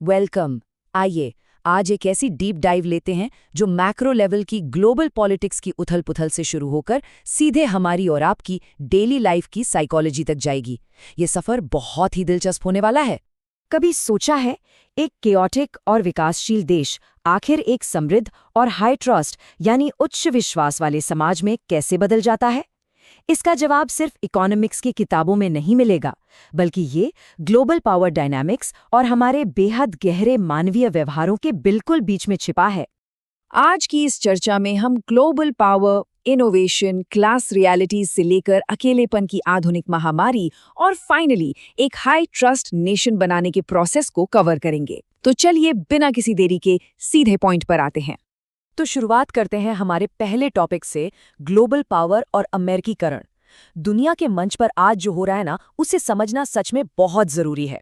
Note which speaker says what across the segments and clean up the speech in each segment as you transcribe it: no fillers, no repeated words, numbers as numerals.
Speaker 1: Welcome. आइए आज एक ऐसी डीप डाइव लेते हैं जो मैक्रो लेवल की ग्लोबल पॉलिटिक्स की उथल-पुथल से शुरू होकर सीधे हमारी और आपकी डेली लाइफ की साइकोलॉजी तक जाएगी। ये सफर बहुत ही दिलचस्प होने वाला है।
Speaker 2: कभी सोचा है एक केओटिक और विकासशील देश आखिर एक समृद्ध और हाई ट्रस्ट यानी उच्च विश्वास वाले समाज में कैसे बदल जाता है? इसका जवाब सिर्फ इकोनॉमिक्स की किताबों में नहीं मिलेगा, बल्कि ये ग्लोबल पावर डायनामिक्स और हमारे बेहद गहरे मानवीय व्यवहारों के बिल्कुल बीच में छिपा है।
Speaker 1: आज की इस चर्चा में हम global power, innovation, class realities से लेकर अकेलेपन की आधुनिक महामारी और फाइनली एक हाई ट्रस्ट नेशन बनाने के प्रोसेस को कवर करेंगे। तो चलिए बिना किसी देरी के सीधे पॉइंट पर आते हैं। तो शुरुआत करते हैं हमारे पहले टॉपिक से, ग्लोबल पावर और अमेरिकीकरण। दुनिया के मंच पर आज जो हो रहा है ना, उसे समझना सच में बहुत जरूरी है।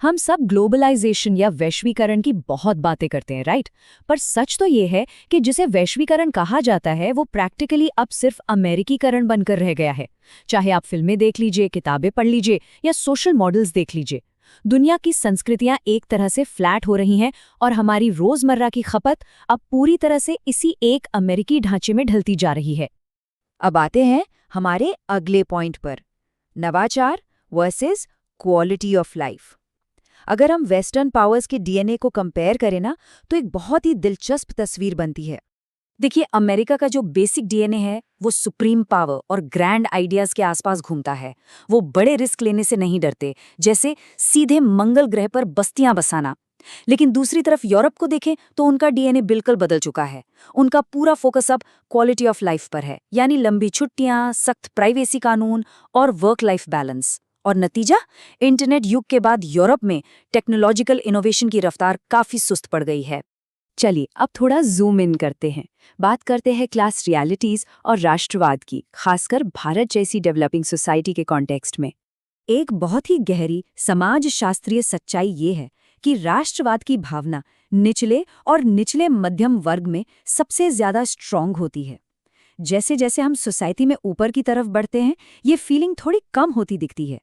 Speaker 1: हम सब ग्लोबलाइजेशन या वैश्वीकरण की बहुत बातें करते हैं, राइट? पर सच तो ये है कि जिसे वैश्वीकरण कहा जाता है वो प्रैक्टिकली अब सिर्फ अमेरिकीकरण बनकर रह गया है। चाहे आप फिल्में देख लीजिए, किताबें पढ़ लीजिए या सोशल मॉडल्स देख लीजिए, दुनिया की संस्कृतियां एक तरह से फ्लैट हो रही हैं और हमारी रोजमर्रा की खपत अब पूरी तरह से इसी एक अमेरिकी ढांचे में ढलती जा रही है। अब आते हैं हमारे अगले पॉइंट पर, नवाचार वर्सेस क्वालिटी ऑफ लाइफ। अगर हम वेस्टर्न पावर्स के डीएनए को कंपेयर करें ना, तो एक बहुत ही दिलचस्प तस्वीर बनती है। देखिए, अमेरिका का जो बेसिक डीएनए है वो सुप्रीम पावर और ग्रैंड आइडियाज के आसपास घूमता है। वो बड़े रिस्क लेने से नहीं डरते, जैसे सीधे मंगल ग्रह पर बस्तियां बसाना। लेकिन दूसरी तरफ यूरोप को देखें तो उनका डीएनए बिल्कुल बदल चुका है। उनका पूरा फोकस अब क्वालिटी ऑफ लाइफ पर है, यानी लंबी छुट्टियां, सख्त प्राइवेसी कानून और वर्क लाइफ बैलेंस। और नतीजा, इंटरनेट युग के बाद यूरोप में टेक्नोलॉजिकल इनोवेशन की रफ्तार काफी सुस्त पड़ गई है। चलिए अब थोड़ा जूम इन करते हैं, बात करते हैं क्लास रियलिटीज और राष्ट्रवाद की, खासकर भारत जैसी डेवलपिंग सोसाइटी के कॉन्टेक्स्ट में। एक बहुत ही गहरी समाज शास्त्रीय सच्चाई ये है कि राष्ट्रवाद की भावना निचले और निचले मध्यम वर्ग में सबसे ज्यादा स्ट्रांग होती है। जैसे जैसे हम सोसाइटी में ऊपर की तरफ बढ़ते हैं, ये फीलिंग थोड़ी कम होती दिखती है।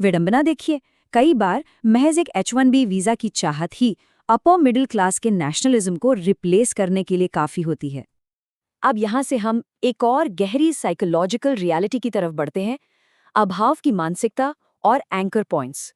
Speaker 1: विडंबना देखिए, कई बार महज एक H1B वीजा की चाहत ही अपर मिडिल क्लास के नेशनलिज्म को रिप्लेस करने के लिए काफी होती है। अब यहाँ से हम एक और गहरी साइकोलॉजिकल रियलिटी की तरफ बढ़ते हैं, अभाव की मानसिकता और एंकर पॉइंट्स।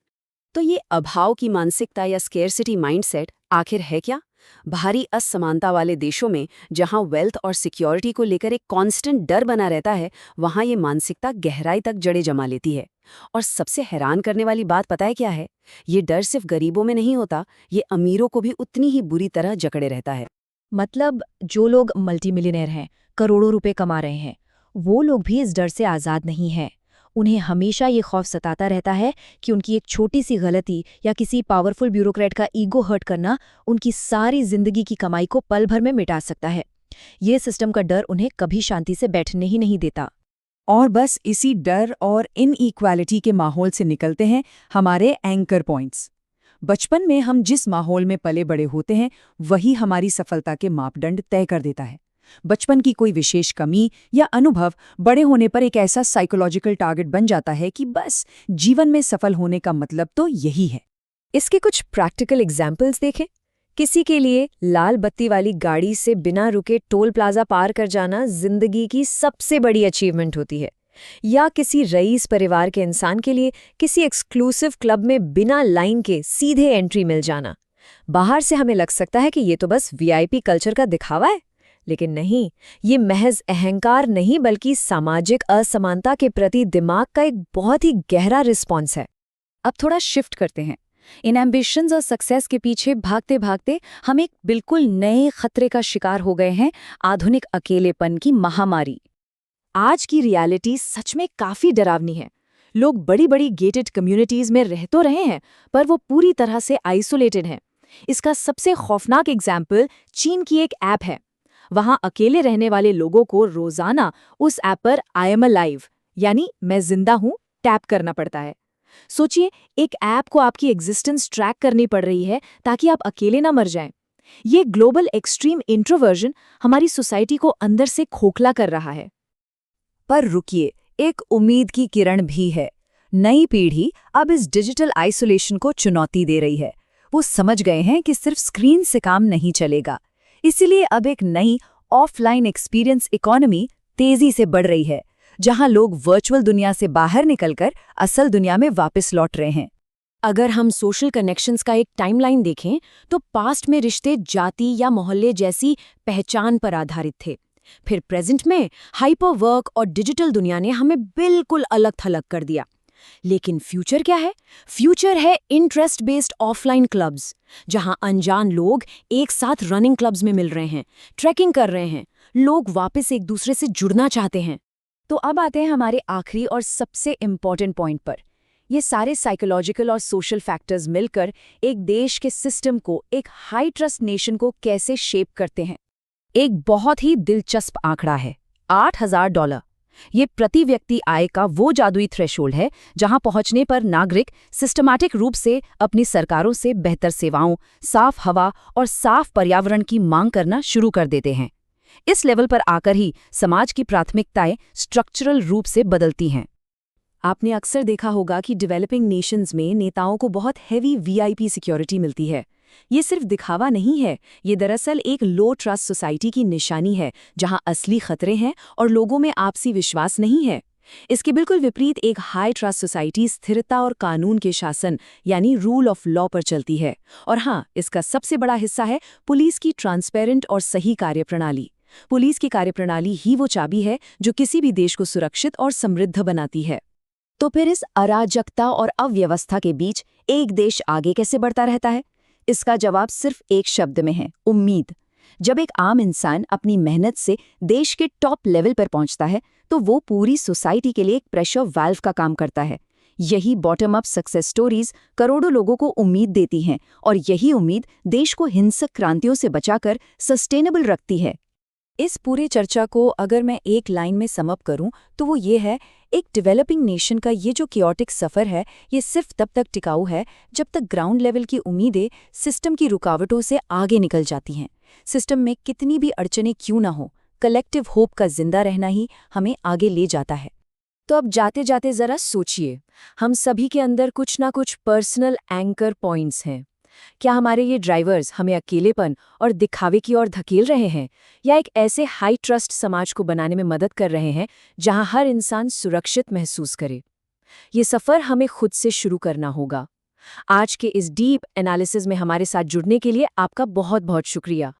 Speaker 1: तो ये अभाव की मानसिकता या स्केर्सिटी माइंडसेट आखिर है क्या? भारी असमानता वाले देशों में जहां वेल्थ और सिक्योरिटी को लेकर एक कांस्टेंट डर बना रहता है, वहां ये मानसिकता गहराई तक जड़ें जमा लेती है। और सबसे हैरान करने वाली बात पता है क्या है? ये डर सिर्फ गरीबों में नहीं होता, ये अमीरों को भी उतनी ही बुरी तरह जकड़े रहता है। मतलब जो लोग मल्टीमिलियनेयर हैं, करोड़ों रुपए कमा रहे हैं, वो लोग भी इस डर से आज़ाद नहीं हैं। उन्हें हमेशा ये खौफ सताता रहता है कि उनकी एक छोटी सी गलती या किसी पावरफुल ब्यूरोक्रेट का ईगो हर्ट करना उनकी सारी जिंदगी की कमाई को पल भर में मिटा सकता है। ये सिस्टम का डर उन्हें कभी शांति से बैठने ही नहीं देता।
Speaker 3: और बस इसी डर और इनइक्वालिटी के माहौल से निकलते हैं हमारे एंकर पॉइंट्स। बचपन में हम जिस माहौल में पले बड़े होते हैं, वही हमारी सफलता के मापदंड तय कर देता है। बचपन की कोई विशेष कमी या अनुभव बड़े होने पर एक ऐसा साइकोलॉजिकल टारगेट बन जाता है कि बस जीवन में सफल होने का मतलब तो यही है।
Speaker 2: इसके कुछ प्रैक्टिकल एग्जाम्पल्स देखें। किसी के लिए लाल बत्ती वाली गाड़ी से बिना रुके टोल प्लाजा पार कर जाना जिंदगी की सबसे बड़ी अचीवमेंट होती है। या किसी रईस परिवार के इंसान के लिए किसी एक्सक्लूसिव क्लब में बिना लाइन के सीधे एंट्री मिल जाना। बाहर से हमें लग सकता है कि ये तो बस वीआईपी कल्चर का दिखावा है, लेकिन नहीं, ये महज अहंकार नहीं बल्कि सामाजिक असमानता के प्रति दिमाग का एक बहुत ही गहरा रिस्पॉन्स है। अब थोड़ा शिफ्ट करते हैं। इन एम्बिशंस और सक्सेस के पीछे भागते भागते हम एक बिल्कुल नए खतरे का शिकार हो गए हैं, आधुनिक अकेलेपन की महामारी। आज की रियलिटी सच में काफी डरावनी है। लोग बड़ी बड़ी गेटेड कम्युनिटीज में रह तो रहे हैं, पर वो पूरी तरह से आइसोलेटेड हैं। इसका सबसे खौफनाक एग्जाम्पल चीन की एक ऐप है। वहां अकेले रहने वाले लोगों को रोजाना उस ऐप पर आई एम अलाइव यानी मैं जिंदा हूं टैप करना पड़ता है। सोचिए, एक ऐप को आपकी एग्जिस्टेंस ट्रैक करनी पड़ रही है ताकि आप अकेले ना मर जाएं। ये ग्लोबल एक्सट्रीम इंट्रोवर्जन हमारी सोसाइटी को अंदर से खोखला कर रहा है।
Speaker 1: पर रुकिए, एक उम्मीद की किरण भी है। नई पीढ़ी अब इस डिजिटल आइसोलेशन को चुनौती दे रही है। वो समझ गए हैं कि सिर्फ स्क्रीन से काम नहीं चलेगा। इसीलिए अब एक नई ऑफलाइन एक्सपीरियंस इकोनॉमी तेजी से बढ़ रही है, जहां लोग वर्चुअल दुनिया से बाहर निकलकर असल दुनिया में वापस लौट रहे हैं।
Speaker 2: अगर हम सोशल कनेक्शंस का एक टाइमलाइन देखें तो पास्ट में रिश्ते जाति या मोहल्ले जैसी पहचान पर आधारित थे। फिर प्रेजेंट में हाइपर वर्क और डिजिटल दुनिया ने हमें बिल्कुल अलग थलग कर दिया। लेकिन फ्यूचर क्या है? फ्यूचर है इंटरेस्ट बेस्ड ऑफलाइन क्लब्स, जहां अनजान लोग एक साथ रनिंग क्लब्स में मिल रहे हैं, ट्रैकिंग कर रहे हैं, लोग वापस एक दूसरे से जुड़ना चाहते हैं।
Speaker 1: तो अब आते हैं हमारे आखिरी और सबसे इम्पॉर्टेंट पॉइंट पर। ये सारे साइकोलॉजिकल और सोशल फैक्टर्स मिलकर एक देश के सिस्टम को, एक हाई ट्रस्ट नेशन को कैसे शेप करते हैं। एक बहुत ही दिलचस्प आंकड़ा है, $8,000। ये प्रति व्यक्ति आय का वो जादुई थ्रेशोल्ड है जहां पहुंचने पर नागरिक सिस्टमैटिक रूप से अपनी सरकारों से बेहतर सेवाओं, साफ हवा और साफ पर्यावरण की मांग करना शुरू कर देते हैं। इस लेवल पर आकर ही समाज की प्राथमिकताएं स्ट्रक्चरल रूप से बदलती हैं। आपने अक्सर देखा होगा कि डेवलपिंग नेशंस में नेताओं को बहुत हेवी वीआईपी सिक्योरिटी मिलती है। ये सिर्फ दिखावा नहीं है, ये दरअसल एक लो ट्रस्ट सोसाइटी की निशानी है, जहां असली खतरे हैं और लोगों में आपसी विश्वास नहीं है। इसके बिल्कुल विपरीत एक हाई ट्रस्ट सोसाइटी स्थिरता और कानून के शासन यानी रूल ऑफ लॉ पर चलती है। और हाँ, इसका सबसे बड़ा हिस्सा है पुलिस की ट्रांसपेरेंट और सही कार्यप्रणाली। पुलिस की कार्यप्रणाली ही वो चाबी है जो किसी भी देश को सुरक्षित और समृद्ध बनाती है। तो फिर इस अराजकता और अव्यवस्था के बीच एक देश आगे कैसे बढ़ता रहता है? इसका जवाब सिर्फ एक शब्द में है, उम्मीद। जब एक आम इंसान अपनी मेहनत से देश के टॉप लेवल पर पहुंचता है, तो वो पूरी सोसाइटी के लिए एक प्रेशर वाल्व का काम करता है। यही बॉटम अप सक्सेस स्टोरीज करोड़ों लोगों को उम्मीद देती हैं, और यही उम्मीद देश को हिंसक क्रांतियों से बचाकर सस्टेनेबल रखती है। इस पूरे चर्चा को अगर मैं एक लाइन में समअप करूं तो वो ये है, एक डेवलपिंग नेशन का ये जो कियोटिक सफ़र है, ये सिर्फ तब तक टिकाऊ है जब तक ग्राउंड लेवल की उम्मीदें सिस्टम की रुकावटों से आगे निकल जाती हैं। सिस्टम में कितनी भी अड़चनें क्यों ना हो, कलेक्टिव होप का जिंदा रहना ही हमें आगे ले जाता है। तो अब जाते जाते ज़रा सोचिए, हम सभी के अंदर कुछ ना कुछ पर्सनल एंकर पॉइंट्स हैं। क्या हमारे ये ड्राइवर्स हमें अकेलेपन और दिखावे की ओर धकेल रहे हैं, या एक ऐसे हाई ट्रस्ट समाज को बनाने में मदद कर रहे हैं जहां हर इंसान सुरक्षित महसूस करे? ये सफ़र हमें खुद से शुरू करना होगा। आज के इस डीप एनालिसिस में हमारे साथ जुड़ने के लिए आपका बहुत बहुत शुक्रिया।